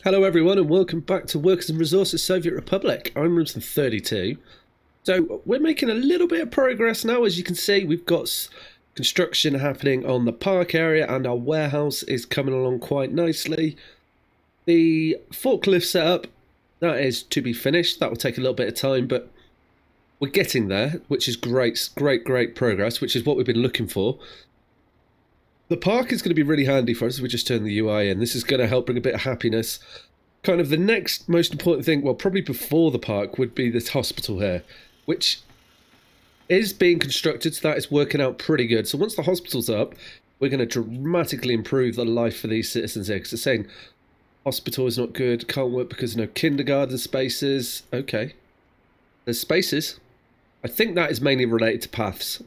Hello everyone and welcome back to Workers and Resources Soviet Republic. I'm Roomson32. So we're making a little bit of progress now. As you can see, we've got construction happening on the park area and our warehouse is coming along quite nicely. The forklift setup, that is to be finished. That will take a little bit of time, but we're getting there, which is great progress, which is what we've been looking for. The park is going to be really handy for us if we just turn the UI in. This is going to help bring a bit of happiness. Kind of the next most important thing, well, probably before the park, would be this hospital here, which is being constructed, so that is working out pretty good. So once the hospital's up, we're going to dramatically improve the life for these citizens here, because they're saying hospital is not good, can't work because no kindergarten spaces. Okay. There's spaces. I think that is mainly related to paths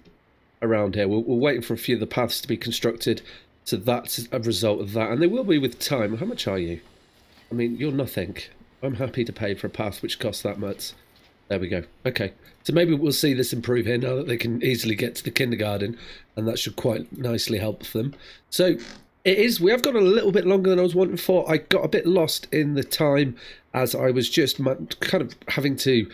around here. We're waiting for a few of the paths to be constructed, so that's a result of that, and they will be with time. How much are you? I mean, you're nothing. I'm happy to pay for a path which costs that much. There we go. Okay, so maybe we'll see this improve here now that they can easily get to the kindergarten, and that should quite nicely help them. So it is, we have gone a little bit longer than I was wanting for. I got a bit lost in the time as I was just kind of having to,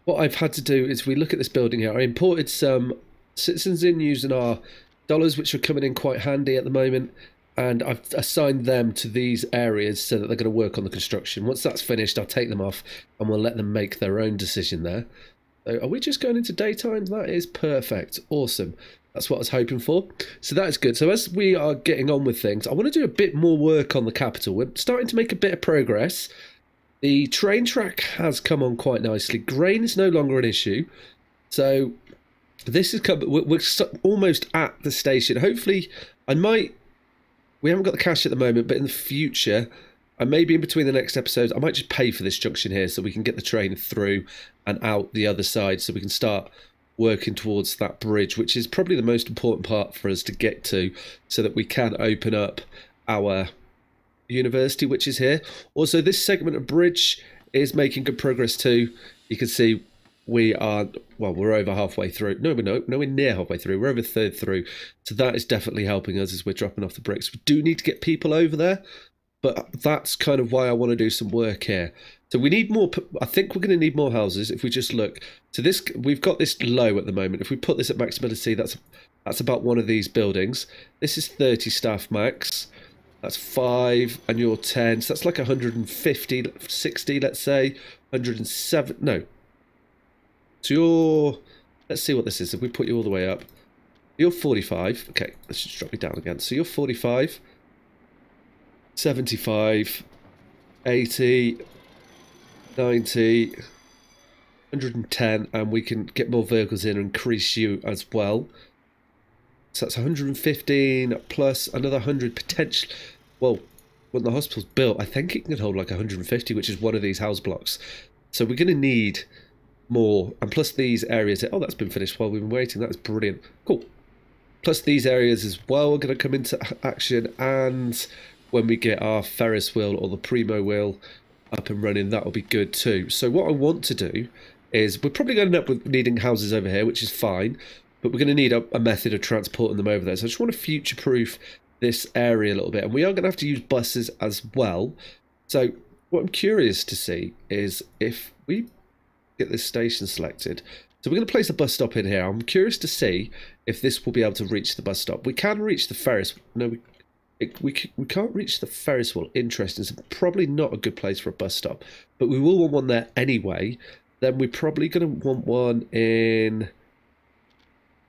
what I've had to do is, we look at this building here, I imported some citizens in using our dollars, which are coming in quite handy at the moment, and I've assigned them to these areas so that they're going to work on the construction. Once that's finished, I'll take them off and we'll let them make their own decision there. So are we just going into daytime? That is perfect. Awesome. That's what I was hoping for. So that is good. So as we are getting on with things, I want to do a bit more work on the capital. We're starting to make a bit of progress. The train track has come on quite nicely. Grain is no longer an issue. So this is coming. We're almost at the station. Hopefully, we haven't got the cash at the moment, but in the future, I may be in between the next episodes. I might just pay for this junction here so we can get the train through and out the other side, so we can start working towards that bridge, which is probably the most important part for us to get to, so that we can open up our university, which is here. Also, this segment of bridge is making good progress too. You can see we are, well, we're over halfway through. No, we're near halfway through. We're over a third through. So that is definitely helping us as we're dropping off the bricks. We do need to get people over there, but that's kind of why I want to do some work here. So we need more, I think we're going to need more houses. If we just look to this, we've got this low at the moment. If we put this at maximility, that's about one of these buildings. This is 30 staff max. That's 5, and you're 10. So that's like 150, 60, let's say. 107, no. So you're, let's see what this is. If we put you all the way up, you're 45. Okay, let's just drop you down again. So you're 45, 75, 80, 90, 110, and we can get more vehicles in and increase you as well. So that's 115 plus another 100 potential. Well, when the hospital's built, I think it can hold like 150, which is one of these house blocks. So we're going to need more, and plus these areas. Oh, that's been finished while we've been waiting. That's brilliant. Cool. Plus these areas as well are going to come into action, and when we get our Ferris wheel or the Primo wheel up and running, that will be good too. So what I want to do is, we're probably going to end up with needing houses over here, which is fine, but we're going to need a method of transporting them over there. So I just want to future-proof this area a little bit, and we are going to have to use buses as well. So what I'm curious to see is if we get this station selected. So we're going to place a bus stop in here. I'm curious to see if this will be able to reach the bus stop. We can reach the Ferris. No, we can't reach the Ferris wheel. Interesting. It's probably not a good place for a bus stop, but we will want one there anyway. Then we're probably going to want one in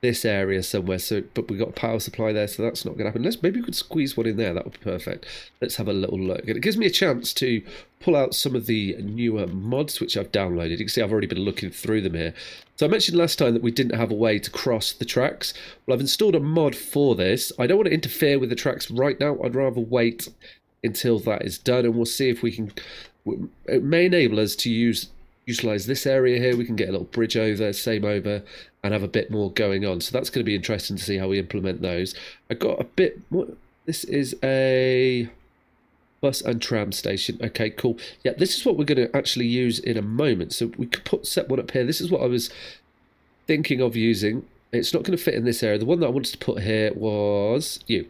this area somewhere. So, but we've got a power supply there, so that's not going to happen. Maybe we could squeeze one in there. That would be perfect. Let's have a little look. And it gives me a chance to pull out some of the newer mods which I've downloaded. You can see I've already been looking through them here. So I mentioned last time that we didn't have a way to cross the tracks. Well, I've installed a mod for this. I don't want to interfere with the tracks right now. I'd rather wait until that is done, and we'll see if we can. It may enable us to utilize this area here. We can get a little bridge over, same over, and have a bit more going on. So that's going to be interesting to see how we implement those. I got a bit more. This is a bus and tram station. Okay, cool. Yeah, this is what we're going to actually use in a moment. So we could set one up here. This is what I was thinking of using. It's not going to fit in this area. The one that I wanted to put here was you.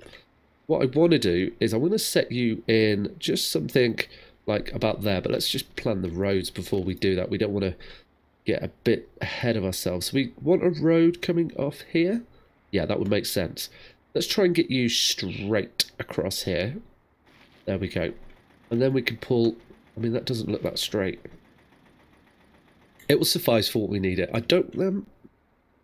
What I want to do is I want to set you in just something like about there, but let's just plan the roads before we do that. We don't want to get a bit ahead of ourselves. We want a road coming off here. Yeah, that would make sense. Let's try and get you straight across here. There we go. And then we can pull... I mean, that doesn't look that straight. It will suffice for what we need it. I don't...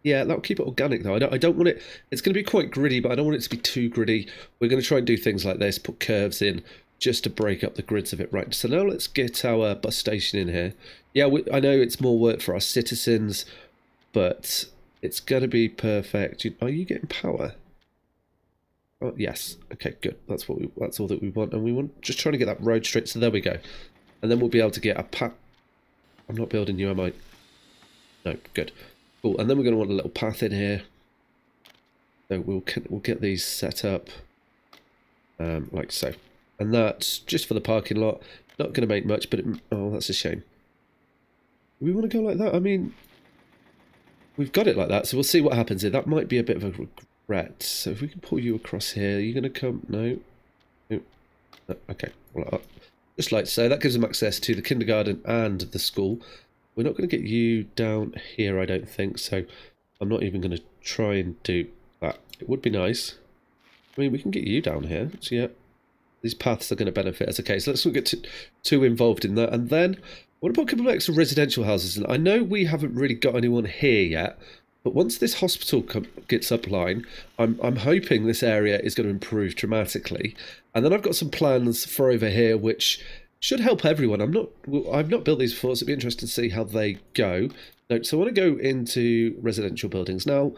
yeah, that'll keep it organic, though. I don't want it... It's going to be quite gritty, but I don't want it to be too gritty. We're going to try and do things like this, put curves in, just to break up the grids of it. Right, so now let's get our bus station in here. Yeah, I know it's more work for our citizens, but it's going to be perfect. Are you getting power? Oh, yes. Okay, good. That's all that we want. And we want just trying to get that road straight. So there we go. And then we'll be able to get a path. I'm not building you, am I? No, good. Cool. And then we're going to want a little path in here. So we'll get these set up like so. And that's just for the parking lot. Not going to make much, but oh, that's a shame. We want to go like that. I mean, we've got it like that, so we'll see what happens here. That might be a bit of a regret. So if we can pull you across here, you're going to come... No. Okay. Well, just like so. That gives them access to the kindergarten and the school. We're not going to get you down here, I don't think, so I'm not even going to try and do that. It would be nice. I mean, we can get you down here. So yeah, these paths are going to benefit us. Okay, so let's not get too involved in that. And then, what about a couple of extra residential houses? And I know we haven't really got anyone here yet, but once this hospital gets upline, I'm hoping this area is going to improve dramatically. And then I've got some plans for over here, which should help everyone. I've not built these before, so it'd be interesting to see how they go. No, so I want to go into residential buildings now.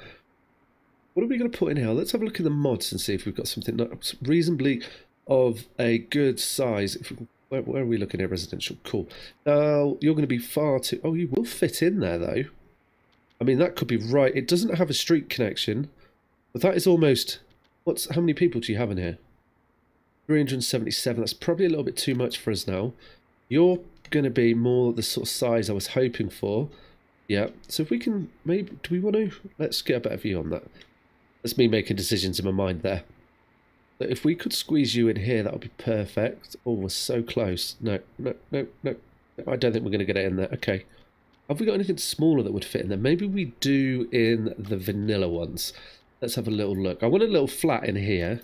What are we going to put in here? Let's have a look in the mods and see if we've got something that's reasonably of a good size. If we can, where are we looking at residential? Cool. Now, you're going to be far too... Oh, you will fit in there, though. I mean, that could be right. It doesn't have a street connection, but that is almost... How many people do you have in here? 377. That's probably a little bit too much for us now. You're going to be more the sort of size I was hoping for. Yeah. So if we can... Maybe... Do we want to... Let's get a better view on that. That's me making decisions in my mind there. But if we could squeeze you in here, that would be perfect. Oh, we're so close. No. I don't think we're going to get it in there. Okay. Have we got anything smaller that would fit in there? Maybe we do in the vanilla ones. Let's have a little look. I want a little flat in here.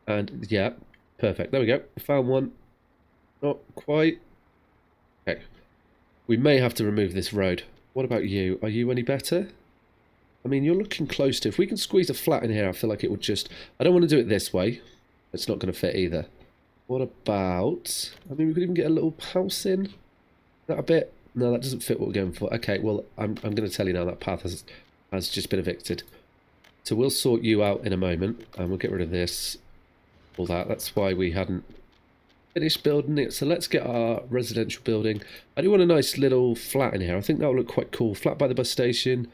And, yeah, perfect. There we go. Found one. Not quite. Okay. We may have to remove this road. What about you? Are you any better? I mean, you're looking close to... If we can squeeze a flat in here, I feel like it would just... I don't want to do it this way. It's not going to fit either. What about... I mean, we could even get a little house in. Is that a bit... No, that doesn't fit what we're going for. Okay, well, I'm going to tell you now that path has just been evicted. So we'll sort you out in a moment, and we'll get rid of this. All that. That's why we hadn't finished building it. So let's get our residential building. I do want a nice little flat in here. I think that will look quite cool. Flat by the bus station.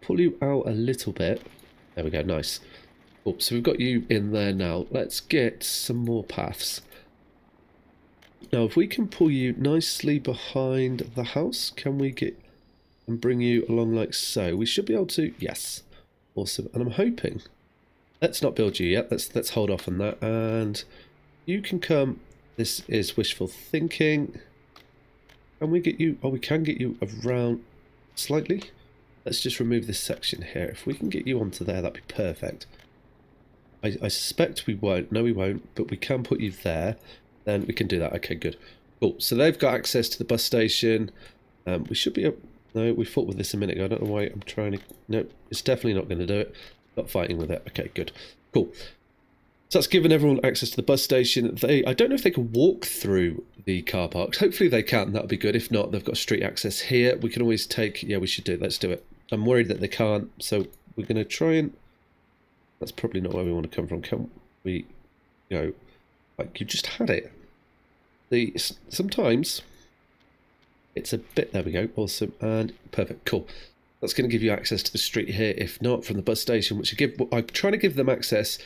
Pull you out a little bit. There we go, nice. Cool, so we've got you in there now. Let's get some more paths. Now, if we can pull you nicely behind the house, can we get and bring you along like so? We should be able to, yes. Awesome, and I'm hoping. Let's not build you yet. Let's hold off on that. And you can come. This is wishful thinking. Can we get you? Oh, we can get you around slightly. Let's just remove this section here. If we can get you onto there, that'd be perfect. I suspect we won't. No, we won't. But we can put you there. Then we can do that. Okay, good. Cool. So they've got access to the bus station. We should be... No, we fought with this a minute ago. I don't know why I'm trying to... No, it's definitely not going to do it. Not fighting with it. Okay, good. Cool. So that's given everyone access to the bus station. I don't know if they can walk through the car parks. Hopefully they can. That would be good. If not, they've got street access here. We can always take... Yeah, we should do it. Let's do it. I'm worried that they can't. So we're going to try and... That's probably not where we want to come from. Can we go... Like, you just had it. Sometimes it's a bit... There we go. Awesome. And perfect. Cool. That's going to give you access to the street here. If not, from the bus station, which I'm trying to give them access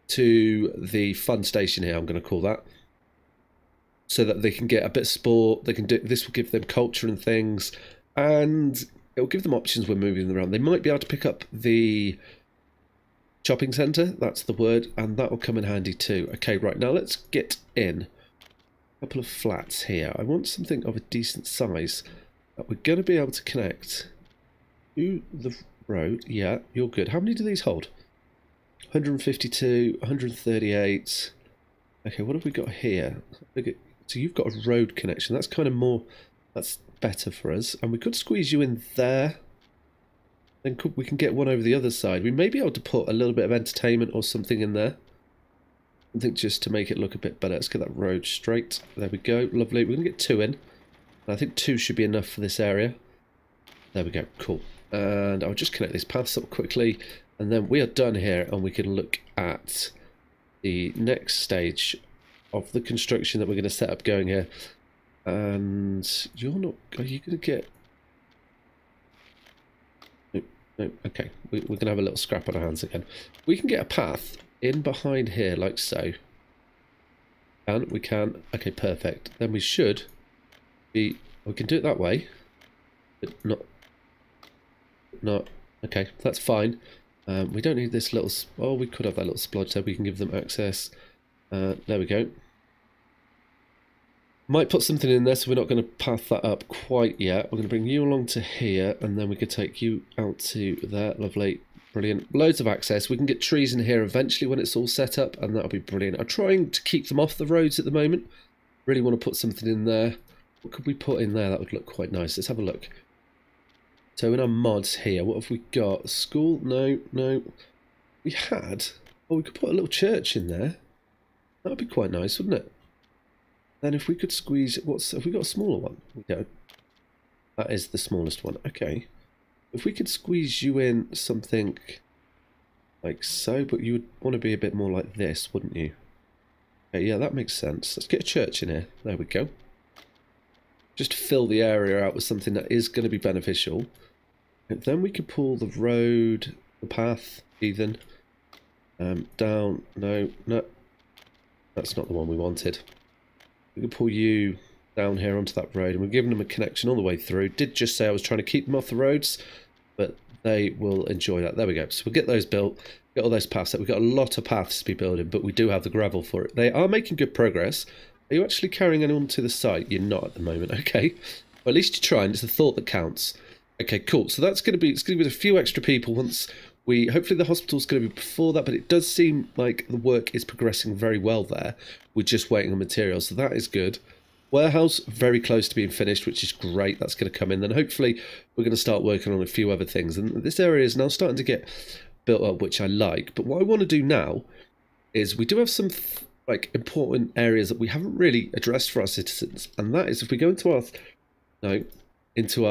to the fun station here, I'm going to call that. So that they can get a bit of sport. They can do... This will give them culture and things. And it will give them options when moving them around. They might be able to pick up the... shopping centre, that's the word, and that will come in handy too. Okay, right, now let's get in. couple of flats here. I want something of a decent size that we're going to be able to connect to the road. Yeah, you're good. How many do these hold? 152, 138. Okay, what have we got here? So you've got a road connection. That's kind of more, that's better for us. And we could squeeze you in there. Then we can get one over the other side. We may be able to put a little bit of entertainment or something in there. I think just to make it look a bit better. Let's get that road straight. There we go. Lovely. We're going to get 2 in. I think 2 should be enough for this area. There we go. Cool. And I'll just connect these paths up quickly. And then we are done here. And we can look at the next stage of the construction that we're going to set up going here. And you're not... Are you going to get... No, okay. We're going to have a little scrap on our hands again. We can get a path in behind here, like so. And we can. Okay, perfect. Then we should be... We can do it that way. But not... Okay, that's fine. We don't need this little... Oh, we could have that little splodge there. We can give them access. There we go. Might put something in there, so we're not going to path that up quite yet. We're going to bring you along to here, and then we could take you out to there. Lovely. Brilliant. Loads of access. We can get trees in here eventually when it's all set up, and that'll be brilliant. I'm trying to keep them off the roads at the moment. Really want to put something in there. What could we put in there that would look quite nice? Let's have a look. So in our mods here, what have we got? School? No, no. We had... Oh, we could put a little church in there. That would be quite nice, wouldn't it? Then if we could squeeze... Have we got a smaller one? We don't. That is the smallest one. Okay. If we could squeeze you in something like so, but you would want to be a bit more like this, wouldn't you? Okay, yeah, that makes sense. Let's get a church in here. There we go. Just to fill the area out with something that is going to be beneficial. And then we could pull the road, the path, even. Down. No, no. That's not the one we wanted. We can pull you down here onto that road, and we're giving them a connection all the way through. Did just say I was trying to keep them off the roads, but they will enjoy that. There we go. So we'll get those built, get all those paths. We've got a lot of paths to be building, but we do have the gravel for it. They are making good progress. Are you actually carrying anyone to the site? You're not at the moment. Okay. Well, at least you're trying. It's the thought that counts. Okay, cool. So that's going to be, it's going to be a few extra people once we, hopefully the hospital's going to be before that, but it does seem like the work is progressing very well there. We're just waiting on materials, so that is good. Warehouse, very close to being finished, which is great. That's going to come in. Then hopefully we're going to start working on a few other things. And this area is now starting to get built up, which I like. But what I want to do now is we do have some like important areas that we haven't really addressed for our citizens. And that is if we go into our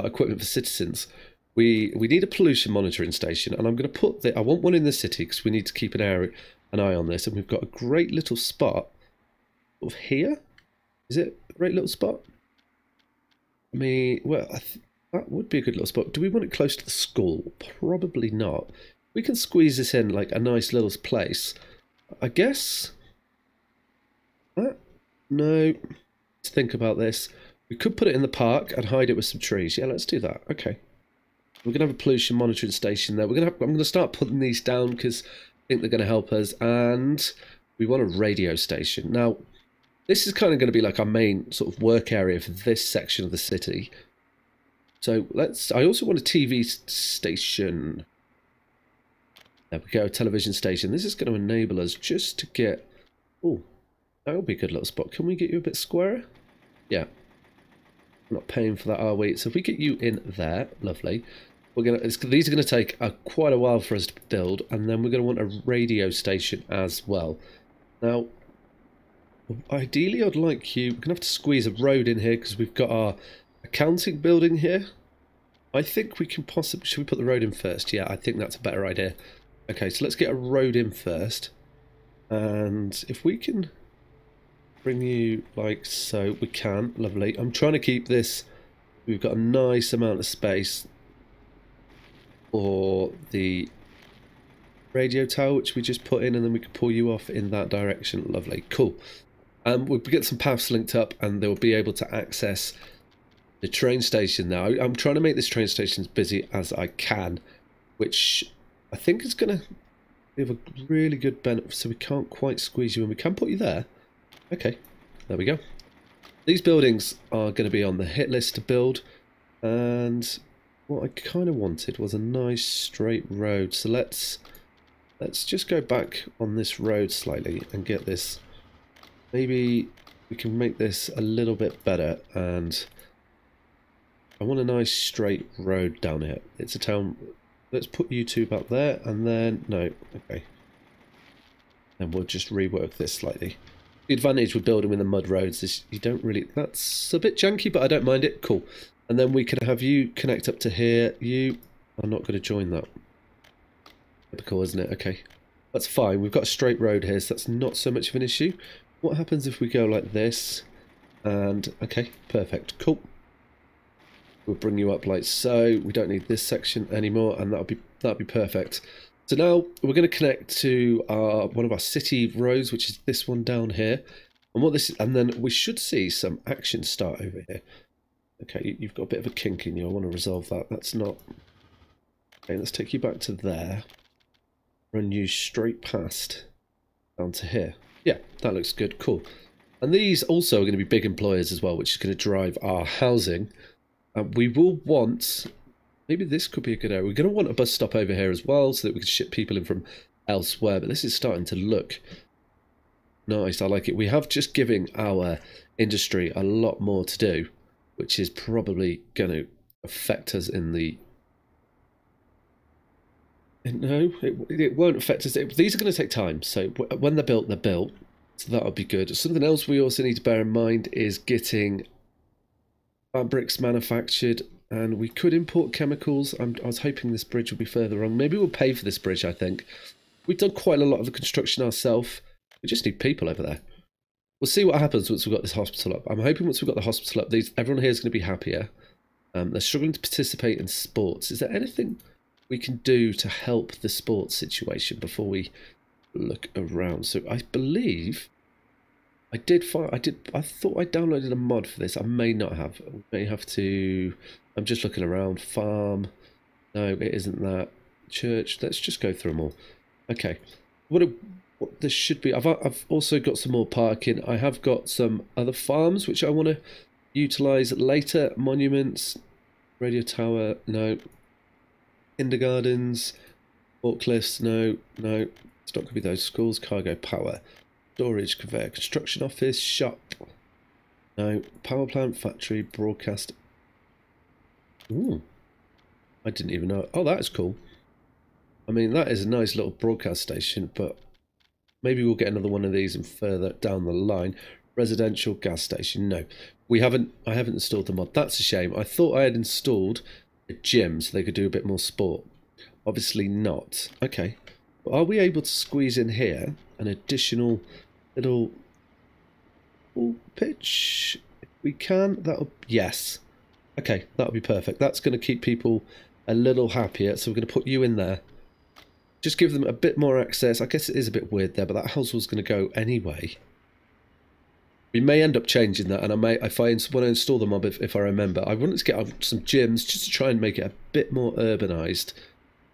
equipment for citizens, we need a pollution monitoring station. And I'm going to put I want one in the city because we need to keep an eye on this. And we've got a great little spot of here. Is it a great little spot? I mean, well, that would be a good little spot. Do we want it close to the school? Probably not. We can squeeze this in like a nice little place. I guess. No. Let's think about this. We could put it in the park and hide it with some trees. Yeah, let's do that. Okay. We're gonna have a pollution monitoring station there. I'm gonna start putting these down because I think they're gonna help us. And we want a radio station now. This is kind of going to be like our main sort of work area for this section of the city. So I also want a TV station. There we go, television station. This is going to enable us just to get... Oh, that would be a good little spot. Can we get you a bit squarer? Yeah. We're not paying for that, are we? So if we get you in there, lovely. These are going to take quite a while for us to build, and then we're going to want a radio station as well. Now... Ideally, I'd like you... We're going to have to squeeze a road in here because we've got our accounting building here. I think we can possibly... Should we put the road in first? Yeah, I think that's a better idea. Okay, so let's get a road in first. And if we can bring you like so, we can. Lovely. I'm trying to keep this... We've got a nice amount of space for the radio tower, which we just put in, and then we can pull you off in that direction. Lovely. Cool. We'll get some paths linked up and they'll be able to access the train station now. I'm trying to make this train station as busy as I can, which I think is going to give a really good benefit. So we can't quite squeeze you in. We can put you there. Okay, there we go. These buildings are going to be on the hit list to build, and what I kind of wanted was a nice straight road. So let's just go back on this road slightly and get this. Maybe we can make this a little bit better, and I want a nice straight road down here. It's a town. Let's put YouTube up there, and then no, okay. And we'll just rework this slightly. The advantage with building with the mud roads is you don't really. That's a bit janky, but I don't mind it. Cool. And then we can have you connect up to here. You are not going to join that. Typical, isn't it? Okay, that's fine. We've got a straight road here, so that's not so much of an issue. What happens if we go like this? And okay, perfect, cool. We'll bring you up like so. We don't need this section anymore, and that'll be perfect. So now we're going to connect to one of our city roads, which is this one down here. And then we should see some action start over here. Okay, you've got a bit of a kink in you. I want to resolve that. That's not. Okay, let's take you back to there. Run you straight past down to here. Yeah, that looks good. Cool. And these also are going to be big employers as well, which is going to drive our housing. We will want, maybe this could be a good area. We're going to want a bus stop over here as well, so that we can ship people in from elsewhere. But this is starting to look nice. I like it. We have just given our industry a lot more to do, which is probably going to affect us in the... No, it won't affect us. These are going to take time. So when they're built, they're built. So that'll be good. Something else we also need to bear in mind is getting fabrics manufactured. And we could import chemicals. I was hoping this bridge would be further on. Maybe we'll pay for this bridge, I think. We've done quite a lot of the construction ourselves. We just need people over there. We'll see what happens once we've got this hospital up. I'm hoping once we've got the hospital up, everyone here is going to be happier. They're struggling to participate in sports. Is there anything we can do to help the sports situation before we look around? So I believe I thought I downloaded a mod for this. I may not have. I may have to. I'm just looking around. Farm. No, it isn't that. Church. Let's just go through them all. Okay. What this should be. I've also got some more parking. I have got some other farms which I want to utilize later. Monuments. Radio tower. No. Kindergartens, forklifts, no, it's not going to be those. Schools, cargo, power, storage, conveyor, construction office, shop, no, power plant, factory, broadcast. Ooh, I didn't even know. Oh, that is cool. I mean, that is a nice little broadcast station, but maybe we'll get another one of these and further down the line. Residential gas station, no. I haven't installed the mod. That's a shame. I thought I had installed a gym so they could do a bit more sport. Obviously not. Okay. But are we able to squeeze in here an additional little pitch? If we can, yes. Okay, that'll be perfect. That's going to keep people a little happier. So we're going to put you in there. Just give them a bit more access. I guess it is a bit weird there, but that house was going to go anyway. We may end up changing that, and when I install the mob, if I remember, I wanted to get some gyms just to try and make it a bit more urbanized,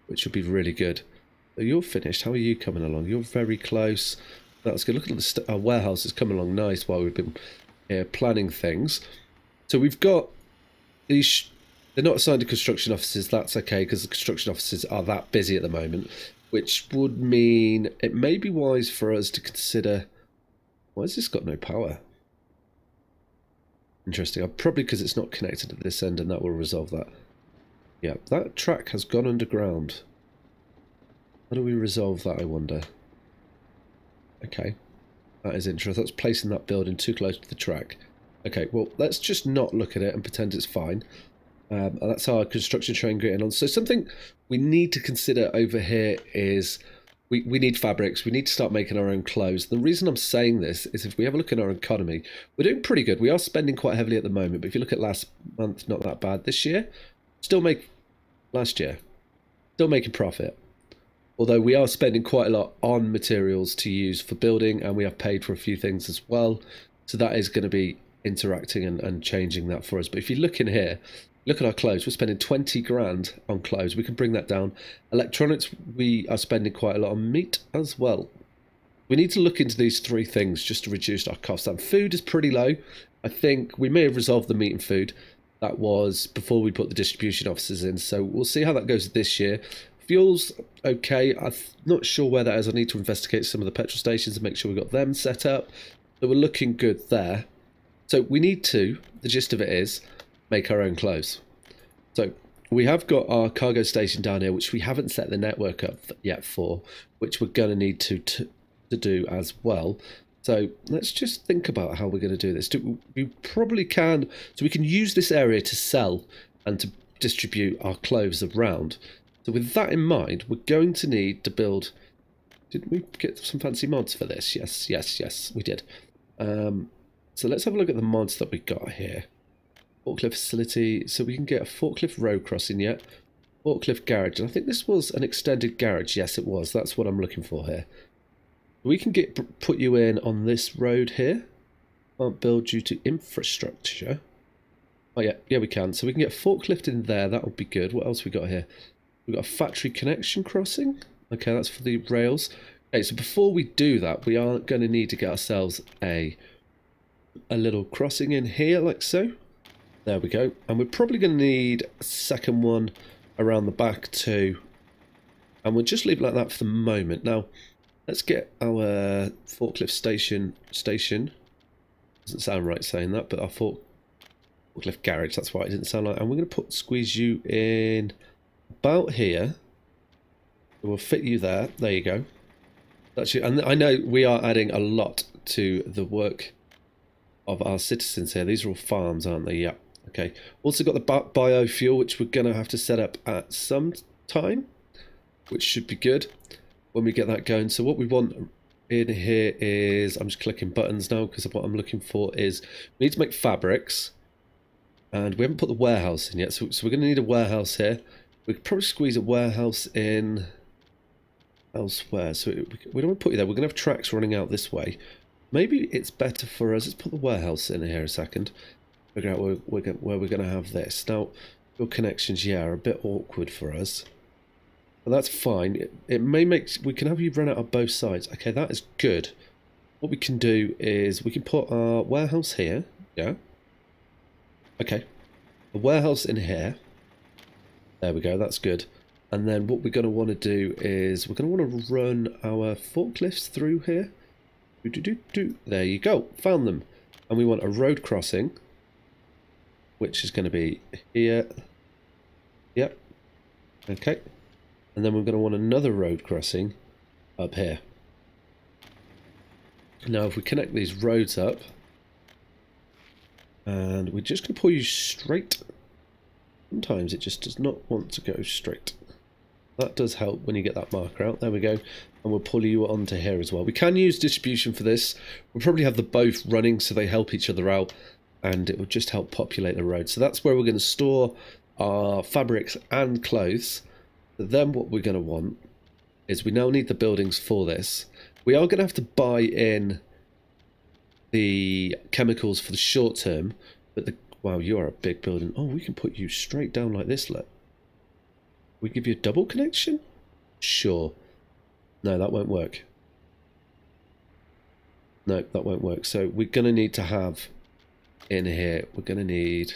which would be really good. So you're finished. How are you coming along? You're very close. That's good. Look at our warehouse is coming along nice while we've been planning things. So we've got these. They're not assigned to construction offices. That's okay because the construction offices are that busy at the moment, which would mean it may be wise for us to consider. Why has this got no power? Interesting. Probably because it's not connected at this end, and that will resolve that. Yeah, that track has gone underground. How do we resolve that, I wonder? Okay. That is interesting. That's placing that building too close to the track. Okay, well, let's just not look at it and pretend it's fine. And that's our construction train getting on. So something we need to consider over here is we need fabrics. We need to start making our own clothes. The reason I'm saying this is if we have a look at our economy, we're doing pretty good. We are spending quite heavily at the moment, but if you look at last month, not that bad. This year, last year, still making profit. Although we are spending quite a lot on materials to use for building, and we have paid for a few things as well. So that is going to be interacting and changing that for us. But if you look in here, look at our clothes. We're spending 20 grand on clothes. We can bring that down. Electronics, we are spending quite a lot on meat as well. We need to look into these three things just to reduce our costs. And food is pretty low. I think we may have resolved the meat and food. That was before we put the distribution offices in. So we'll see how that goes this year. Fuel's okay. I'm not sure where that is. I need to investigate some of the petrol stations and make sure we've got them set up. But we're looking good there. So we need to, the gist of it is, make our own clothes. So we have got our cargo station down here, which we haven't set the network up yet for, which we're going to need to do as well. So let's just think about how we're going to do this. We probably can, so we can use this area to sell and to distribute our clothes around. So with that in mind, we're going to need to build, didn't we get some fancy mods for this? Yes, we did. So let's have a look at the mods that we got here. Forklift facility, so we can get a forklift road crossing yet. Forklift garage, and I think this was an extended garage. Yes, it was. That's what I'm looking for here. We can put you in on this road here. Can't build due to infrastructure. Oh yeah, we can. So we can get a forklift in there. That would be good. What else we got here? We've got a factory connection crossing. Okay, that's for the rails. Okay, so before we do that, we are going to need to get ourselves a little crossing in here, like so. There we go. And we're probably going to need a second one around the back too. And we'll just leave it like that for the moment. Now, let's get our forklift station. Doesn't sound right saying that, but our forklift garage, that's why it didn't sound like. And we're going to squeeze you in about here. We'll fit you there. There you go. Actually, and I know we are adding a lot to the work of our citizens here. These are all farms, aren't they? Yeah. Okay. Also got the biofuel, which we're going to have to set up at some time, which should be good when we get that going. So what we want in here is, I'm just clicking buttons now because what I'm looking for is we need to make fabrics, and we haven't put the warehouse in yet. So we're going to need a warehouse here. We could probably squeeze a warehouse in elsewhere. So we don't want to put you there. We're going to have tracks running out this way. Maybe it's better for us. Let's put the warehouse in here a second. Figure out where we're going to have this. Now, your connections, yeah, are a bit awkward for us. But that's fine. It may make... We can have you run out on both sides. Okay, that is good. What we can do is we can put our warehouse here. Yeah. Okay. A warehouse in here. There we go. That's good. And then what we're going to want to do is we're going to want to run our forklifts through here. There you go. Found them. And we want a road crossing, which is going to be here. Yep. Okay. And then we're going to want another road crossing up here. Now, if we connect these roads up, and we're just going to pull you straight. Sometimes it just does not want to go straight. That does help when you get that marker out. There we go. And we'll pull you onto here as well. We can use distribution for this. We'll probably have the both running so they help each other out. And it will just help populate the road. So that's where we're going to store our fabrics and clothes. But then what we're going to want is we now need the buildings for this. We are going to have to buy in the chemicals for the short term. But wow, you are a big building. Oh, we can put you straight down like this, look. We give you a double connection? Sure. No, that won't work. No, that won't work. So we're going to need to have in here, we're going to need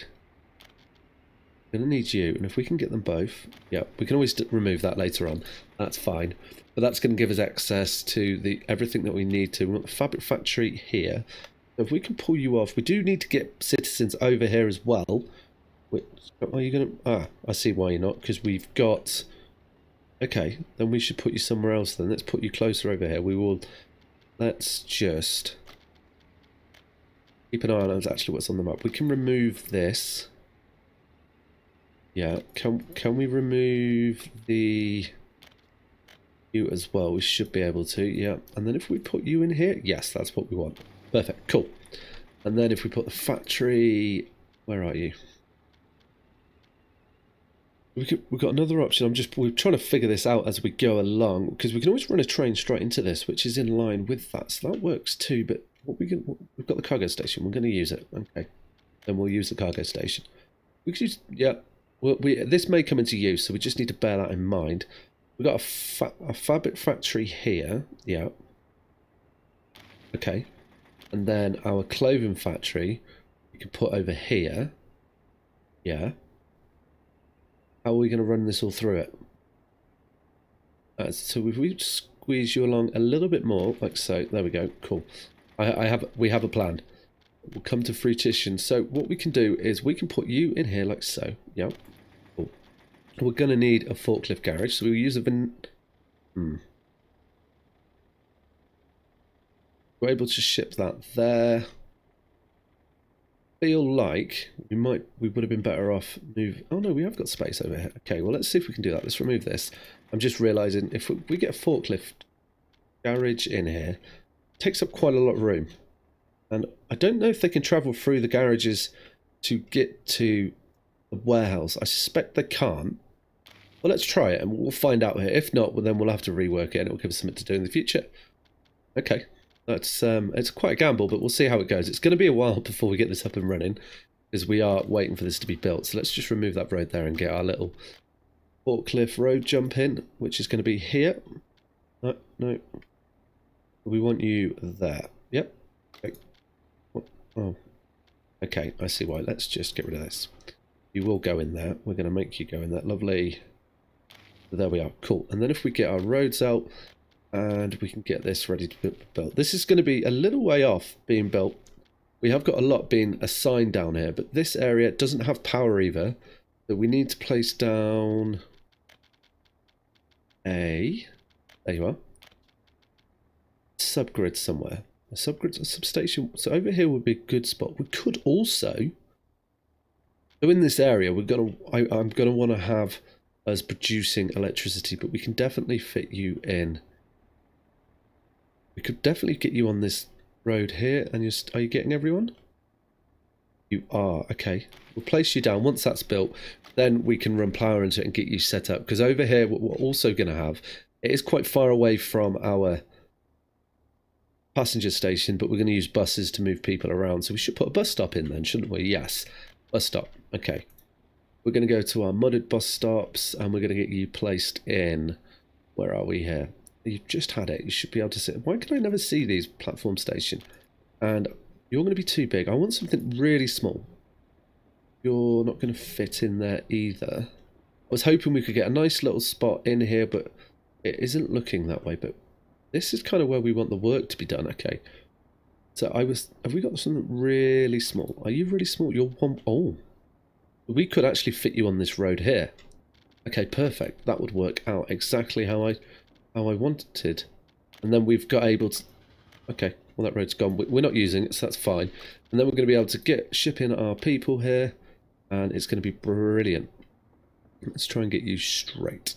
you. And if we can get them both, yeah, we can always remove that later on. That's fine. But that's going to give us access to everything that we need to. We want the fabric factory here. So if we can pull you off, we do need to get citizens over here as well. Which, are you going to... Ah, I see why you're not, because we've got... Okay, then we should put you somewhere else then. Let's put you closer over here. We will... Let's just... Keep an eye on actually what's on the map. We can remove this. Yeah, can we remove the... You as well? We should be able to, yeah. And then if we put you in here... Yes, that's what we want. Perfect, cool. And then if we put the factory... Where are you? We've got another option. We're trying to figure this out as we go along, because we can always run a train straight into this, which is in line with that. So that works too. But we've got the cargo station. We're going to use it. Okay, then we'll use the cargo station. We could use, yeah. This may come into use, so we just need to bear that in mind. We've got a fabric factory here. Yeah. Okay. And then our clothing factory, we can put over here. Yeah. How are we going to run this all through it? So if we squeeze you along a little bit more, like so, there we go, cool. We have a plan. We'll come to fruition. So what we can do is we can put you in here like so. Yeah. Cool. We're going to need a forklift garage, so we'll use a We're able to ship that there. Feel like we would have been better off oh no, we have got space over here. Okay, well let's see if we can do that. Let's remove this. I'm just realizing if we get a forklift garage in here, it takes up quite a lot of room. And I don't know if they can travel through the garages to get to the warehouse. I suspect they can't. Well, let's try it and we'll find out here. If not, well, then we'll have to rework it and it'll give us something to do in the future. Okay. That's it's quite a gamble, but we'll see how it goes. It's going to be a while before we get this up and running, because we are waiting for this to be built. So let's just remove that road there and get our little forklift road jump in, which is going to be here. No. We want you there. Yep. Okay. Oh. Okay, I see why. Let's just get rid of this. You will go in there. We're going to make you go in there. Lovely. There we are. Cool. And then if we get our roads out, and we can get this ready to be built. This is going to be a little way off being built. We have got a lot being assigned down here, but this area doesn't have power either. So we need to place down there you are, subgrid somewhere. A substation. So over here would be a good spot. We could also, so in this area, I'm gonna want to have us producing electricity, but we can definitely fit you in. We could definitely get you on this road here, and are you getting everyone? You are, okay. We'll place you down. Once that's built, then we can run power into it and get you set up. Because over here, what we're also going to have, it is quite far away from our passenger station, but we're going to use buses to move people around. So we should put a bus stop in then, shouldn't we? Yes, bus stop. Okay. We're going to go to our mudded bus stops, and we're going to get you placed in, where are we here? You've just had it. You should be able to see. Why can I never see these platform station? And you're going to be too big. I want something really small. You're not going to fit in there either. I was hoping we could get a nice little spot in here, but it isn't looking that way. But this is kind of where we want the work to be done. Okay. So have we got something really small? Are you really small? You're one. Oh, we could actually fit you on this road here. Okay, perfect. That would work out exactly how I wanted. And then we've got able to, okay, well that road's gone. We're not using it, so that's fine. And then we're going to be able to ship in our people here, and it's going to be brilliant. Let's try and get you straight.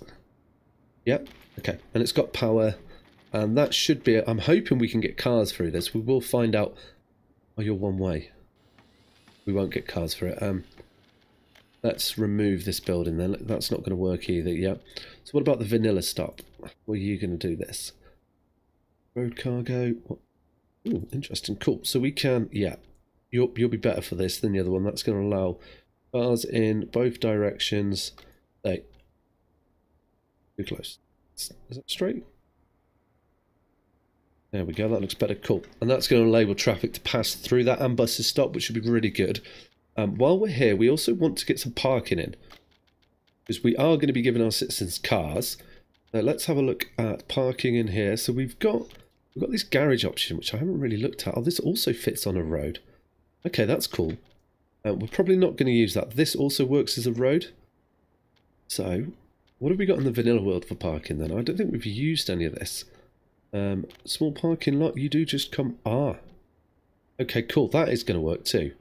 Yep, okay, and it's got power, and that should be, I'm hoping we can get cars through this. We will find out. Oh, you're one way. We won't get cars for it. Let's remove this building then. That's not going to work either. Yeah. So what about the vanilla stop? Were you going to do this? Road cargo. Oh, interesting. Cool. So we can. Yeah. You'll be better for this than the other one. That's going to allow cars in both directions. Hey. Too close. Is that straight? There we go. That looks better. Cool. And that's going to enable traffic to pass through that and buses stop, which should be really good. While we're here, we also want to get some parking in, because we are going to be giving our citizens cars. Let's have a look at parking in here. So we've got this garage option, which I haven't really looked at. Oh, this also fits on a road. Okay, that's cool. We're probably not going to use that. This also works as a road. So what have we got in the vanilla world for parking then? I don't think we've used any of this. Small parking lot. You do just come. Ah. Okay, cool. That is going to work too.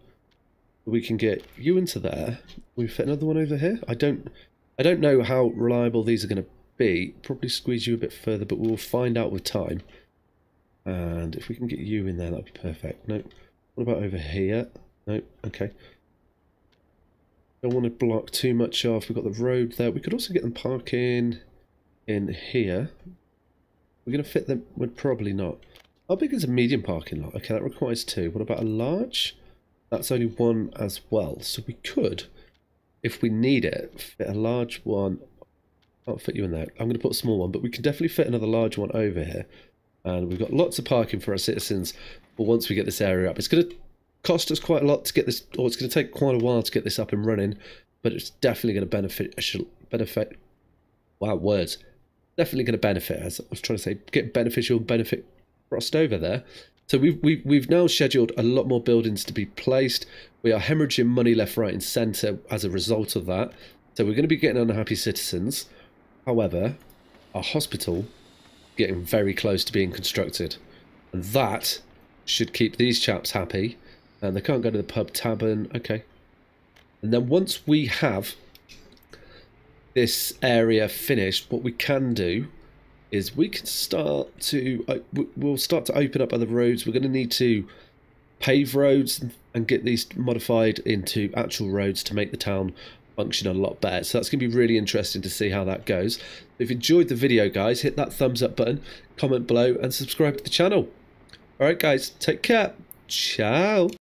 We can get you into there. We fit another one over here. I don't know how reliable these are going to be. Probably squeeze you a bit further, but we'll find out with time. And if we can get you in there, that'd be perfect. No. What about over here? No. Okay. Don't want to block too much off. We've got the road there. We could also get them parking in here. We're going to fit them. We're probably not. How big is a medium parking lot? Okay, that requires 2. What about a large? That's only 1 as well. So we could, if we need it, fit a large one. I'll fit you in there. I'm going to put a small one, but we can definitely fit another large one over here. And we've got lots of parking for our citizens. But once we get this area up, it's going to cost us quite a lot to get this, or it's going to take quite a while to get this up and running. But it's definitely going to benefit. Wow, words. Definitely going to benefit. As I was trying to say, get beneficial, benefit crossed over there. So we've now scheduled a lot more buildings to be placed. We are hemorrhaging money left, right, and centre as a result of that. So we're going to be getting unhappy citizens. However, our hospital is getting very close to being constructed, and that should keep these chaps happy. And they can't go to the pub tavern. Okay. And then once we have this area finished, what we can do is we can start to we'll start to open up other roads. We're going to need to pave roads and get these modified into actual roads to make the town function a lot better. So that's going to be really interesting to see how that goes. If you enjoyed the video, guys, hit that thumbs up button, comment below, and subscribe to the channel. All right, guys, take care. Ciao.